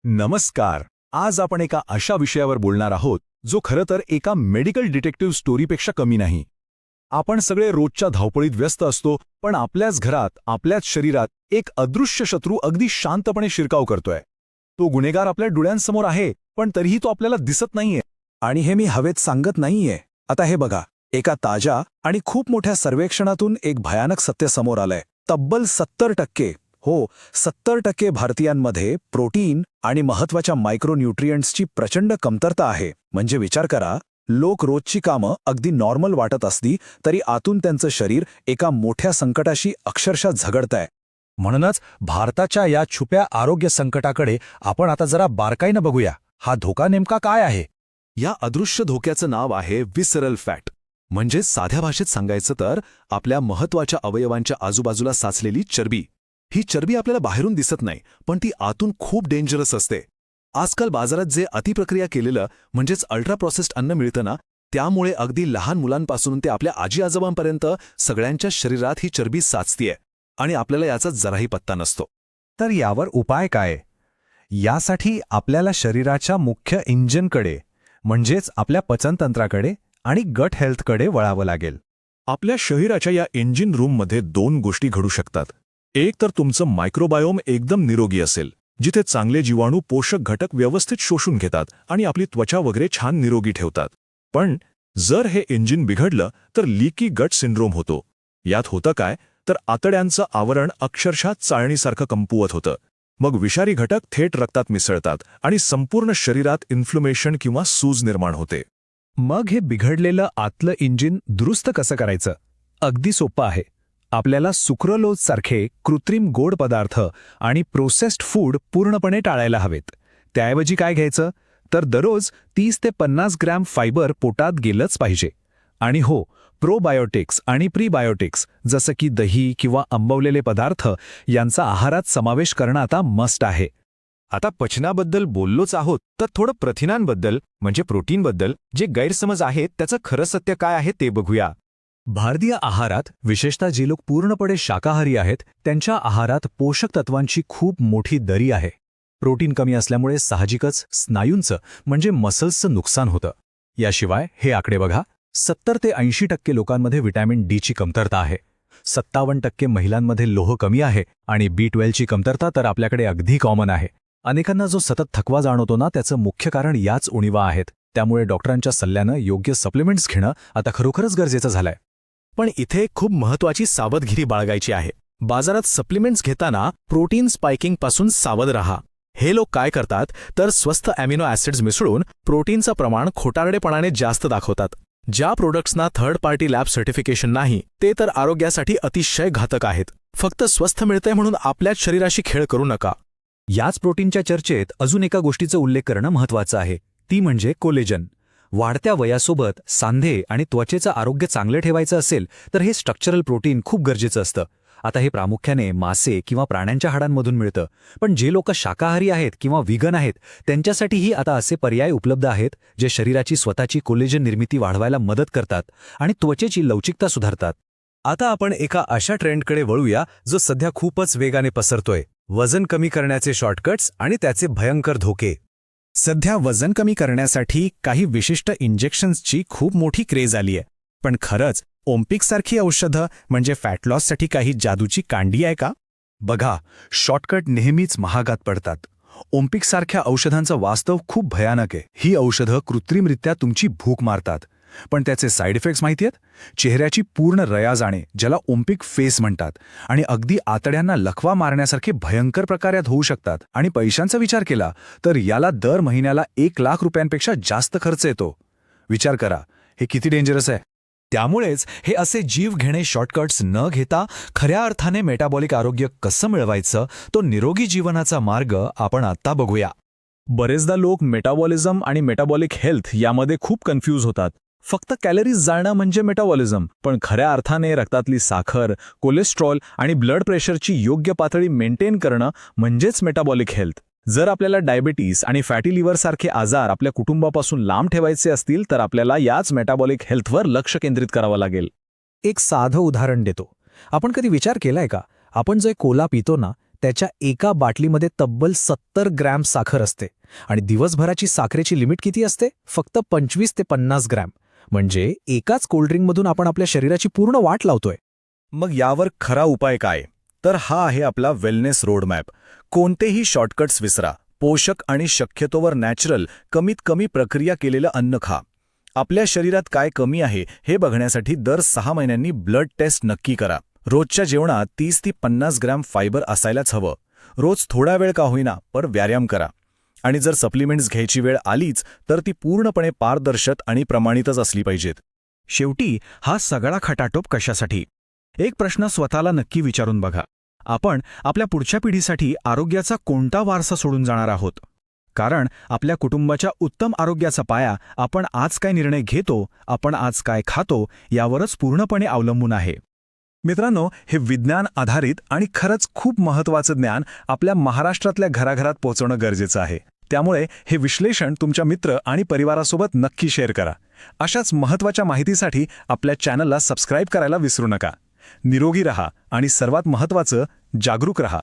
नमस्कार. आज आपण एका अशा विषयावर बोलणार आहोत जो खरं तर एका मेडिकल डिटेक्टिव्ह स्टोरीपेक्षा कमी नाही. आपण सगळे रोजच्या धावपळीत व्यस्त असतो, पण आपल्याच घरात, आपल्याच शरीरात एक अदृश्य शत्रू अगदी शांतपणे शिरकाव करतोय. तो गुन्हेगार आपल्या डोळ्यांसमोर आहे, पण तरीही तो आपल्याला दिसत नाहीये. आणि हे मी हवेत सांगत नाहीये. आता हे बघा, एका ताज्या आणि खूप मोठ्या सर्वेक्षणातून एक भयानक सत्य समोर आलंय. तब्बल 70% भारतीयांमध्ये प्रोटीन आणि महत्वाच्या मायक्रोन्यूट्रियंट्सची प्रचंड कमतरता आहे. म्हणजे विचार करा, लोक रोजची कामं अगदी नॉर्मल वाटत असली तरी आतून त्यांचं शरीर एका मोठ्या संकटाशी अक्षरशः झगडतंय. म्हणूनच भारताच्या या छुप्या आरोग्य संकटाकडे आपण आता जरा बारकाईनं बघूया. हा धोका नेमका काय आहे? या अदृश्य धोक्याचं नाव आहे विसरल फॅट. म्हणजे साध्या भाषेत सांगायचं तर आपल्या महत्वाच्या अवयवांच्या आजूबाजूला साचलेली चरबी. ही चरबी आपल्याला बाहेरून दिसत नाही, पण ती आतून खूप डेंजरस असते. आजकाल बाजारात जे अतिप्रक्रिया केलेलं म्हणजेच अल्ट्रा प्रोसेस्ड अन्न मिळतं ना, त्यामुळे अगदी लहान मुलांपासून ते आपल्या आजी आजोबांपर्यंत सगळ्यांच्या शरीरात ही चरबी साचतीये आणि आपल्याला याचा जराही पत्ता नसतो. तर यावर उपाय काय? यासाठी आपल्याला शरीराच्या मुख्य इंजिनकडे म्हणजेच आपल्या पचनतंत्राकडे आणि गट हेल्थकडे वळावं लागेल. आपल्या शरीराच्या या इंजिन रूममध्ये दोन गोष्टी घडू शकतात. एक तर तुमचं मायक्रोबायोम एकदम निरोगी असेल, जिथे चांगले जीवाणू पोषक घटक व्यवस्थित शोषून घेतात आणि आपली त्वचा वगैरे छान निरोगी ठेवतात. पण जर हे इंजिन बिघडलं तर लीकी गट सिंड्रोम होतो. यात होतं काय, तर आतड्यांचं आवरण अक्षरशः चाळणीसारखं कमकुवत होतं. मग विषारी घटक थेट रक्तात मिसळतात आणि संपूर्ण शरीरात इन्फ्लमेशन किंवा सूज निर्माण होते. मग हे बिघडलेलं आतलं इंजिन दुरुस्त कसं करायचं? अगदी सोपं आहे. आपल्याला सुक्रोलोजसारखे कृत्रिम गोड पदार्थ आणि प्रोसेस्ड फूड पूर्णपणे टाळायला हवेत. त्याऐवजी काय घ्यायचं? तर दररोज 30 ते 50 ग्रॅम फायबर पोटात गेलंच पाहिजे. आणि हो, प्रोबायोटिक्स आणि प्रीबायोटिक्स जसं की दही किंवा आंबवलेले पदार्थ यांचा आहारात समावेश करणं आता मस्ट आहे. आता पचनाबद्दल बोललोच आहोत, तर थोडं प्रथिनांबद्दल म्हणजे प्रोटीनबद्दल जे गैरसमज आहेत त्याचं खरं सत्य काय आहे ते बघूया. भारतीय आहारात, विशेषतः जे लोक पूर्णपणे शाकाहारी आहेत, त्यांच्या आहारात पोषक तत्वांची खूप मोठी दरी आहे. प्रोटीन कमी असल्यामुळे साहजिकच स्नायूंचं म्हणजे मसल्सचं नुकसान होतं. याशिवाय हे आकडे बघा, 70 ते 80% लोकांमध्ये व्हिटॅमिन डीची कमतरता आहे. 57% महिलांमध्ये लोह कमी आहे आणि B12ची कमतरता तर आपल्याकडे अगदी कॉमन आहे. अनेकांना जो सतत थकवा जाणवतो ना, त्याचं मुख्य कारण याच उणिवा आहेत. त्यामुळे डॉक्टरांच्या सल्ल्यानं योग्य सप्लिमेंट्स घेणं आता खरोखरच गरजेचं झालंय. पण इथे खूप महत्वाची सावधगिरी बाळगायची आहे. बाजारात सप्लिमेंट्स घेताना प्रोटीन स्पायकिंगपासून सावध राहा. हे लोक काय करतात तर स्वस्थ अॅमिनो ॲसिड्स मिसळून प्रोटीनचं प्रमाण खोटारडेपणाने जास्त दाखवतात. ज्या प्रोडक्ट्सना थर्ड पार्टी लॅब सर्टिफिकेशन नाही, ते तर आरोग्यासाठी अतिशय घातक आहेत. फक्त स्वस्थ मिळतंय म्हणून आपल्याच शरीराशी खेळ करू नका. याच प्रोटीनच्या चर्चेत अजून एका गोष्टीचा उल्लेख करणं महत्त्वाचं आहे, ती म्हणजे कोलेजन. वाढत्या वयासोबत सांधे आणि त्वचेचं आरोग्य चांगलं ठेवायचं असेल तर हे स्ट्रक्चरल प्रोटीन खूप गरजेचं असतं. आता हे प्रामुख्याने मासे किंवा प्राण्यांच्या हाडांमधून मिळतं. पण जे लोक शाकाहारी आहेत किंवा व्हिगन आहेत, त्यांच्यासाठीही आता असे पर्याय उपलब्ध आहेत जे शरीराची स्वतःची कोलेजन निर्मिती वाढवायला मदत करतात आणि त्वचेची लवचिकता सुधारतात. आता आपण एका अशा ट्रेंडकडे वळूया जो सध्या खूपच वेगाने पसरतोय: वजन कमी करण्याचे शॉर्टकट्स आणि त्याचे भयंकर धोके. सध्या वजन कमी करण्यासाठी काही विशिष्ट इंजेक्शन्सची खूप मोठी क्रेज आली आहे. पण खरंच ओम्पिकसारखी औषधं म्हणजे फॅट लॉससाठी काही जादूची कांडी आहे का? बघा, शॉर्टकट नेहमीच महागात पडतात. ओम्पिकसारख्या औषधांचं वास्तव खूप भयानक आहे. ही औषधं कृत्रिमरित्या तुमची भूक मारतात, पण त्याचे साईड इफेक्ट्स माहिती आहेत? चेहऱ्याची पूर्ण रया जाणे, ज्याला ओम्पिक फेस म्हणतात, आणि अगदी आतड्यांना लखवा मारण्यासारखे भयंकर प्रकार यात होऊ शकतात. आणि पैशांचा विचार केला तर याला दर महिन्याला 1 लाख रुपयांपेक्षा जास्त खर्च येतो. विचार करा, हे किती डेंजरस आहे. त्यामुळेच हे असे जीव घेणे शॉर्टकट्स न घेता खऱ्या अर्थाने मेटाबॉलिक आरोग्य कसं मिळवायचं, तो निरोगी जीवनाचा मार्ग आपण आत्ता बघूया. बरेचदा लोक मेटाबॉलिझम आणि मेटाबॉलिक हेल्थ यामध्ये खूप कन्फ्यूज होतात. फक्त कॅलरीज जाळणं म्हणजे मेटाबॉलिझम, पण खऱ्या अर्थाने रक्तातली साखर, कोलेस्ट्रॉल आणि ब्लड प्रेशरची योग्य पातळी मेंटेन करणं म्हणजेच मेटाबॉलिक हेल्थ. जर आपल्याला डायबिटीस आणि फॅटी लिव्हरसारखे आजार आपल्या कुटुंबापासून लांब ठेवायचे असतील तर आपल्याला याच मेटाबॉलिक हेल्थवर लक्ष केंद्रित करावं लागेल. एक साधं उदाहरण देतो. आपण कधी विचार केलाय का, आपण जे कोला पितो ना, त्याच्या एका बाटलीमध्ये तब्बल 70 ग्रॅम साखर असते आणि दिवसभराची साखरेची लिमिट किती असते? फक्त 25 ते 50 ग्रॅम. म्हणजे एकाच कोल्ड्रिंकमधून आपण आपल्या शरीराची पूर्ण वाट लावतोय. मग यावर खरा उपाय काय? तर हा आहे आपला वेलनेस रोडमॅप. कोणतेही शॉर्टकट्स विसरा. पोषक आणि शक्यतोवर नॅचरल, कमीत कमी प्रक्रिया केलेलं अन्न खा. आपल्या शरीरात काय कमी आहे हे बघण्यासाठी दर 6 महिन्यांनी ब्लड टेस्ट नक्की करा. रोजच्या जेवणात 30 ते 50 ग्रॅम फायबर असायलाच हवं. रोज थोडा वेळ का होईना, पण व्यायाम करा. आणि जर सप्लिमेंट्स घ्यायची वेळ आलीच तर ती पूर्णपणे पारदर्शक आणि प्रमाणितच असली पाहिजेत. शेवटी हा सगळा खटाटोप कशासाठी? एक प्रश्न स्वतःला नक्की विचारून बघा. आपण आपल्या पुढच्या पिढीसाठी आरोग्याचा कोणता वारसा सोडून जाणार आहोत? कारण आपल्या कुटुंबाच्या उत्तम आरोग्याचा पाया आपण आज काय निर्णय घेतो, आपण आज काय खातो यावरच पूर्णपणे अवलंबून आहे. मित्रांनो, हे विज्ञान आधारित आणि खरंच खूप महत्त्वाचं ज्ञान आपल्या महाराष्ट्रातल्या घराघरात पोहोचवणं गरजेचं आहे. त्यामुळे हे विश्लेषण तुमच्या मित्र आणि परिवारासोबत नक्की शेअर करा. अशाच महत्त्वाच्या माहितीसाठी आपल्या चॅनलला सबस्क्राईब करायला विसरू नका. निरोगी रहा आणि सर्वात महत्त्वाचं, जागरूक रहा.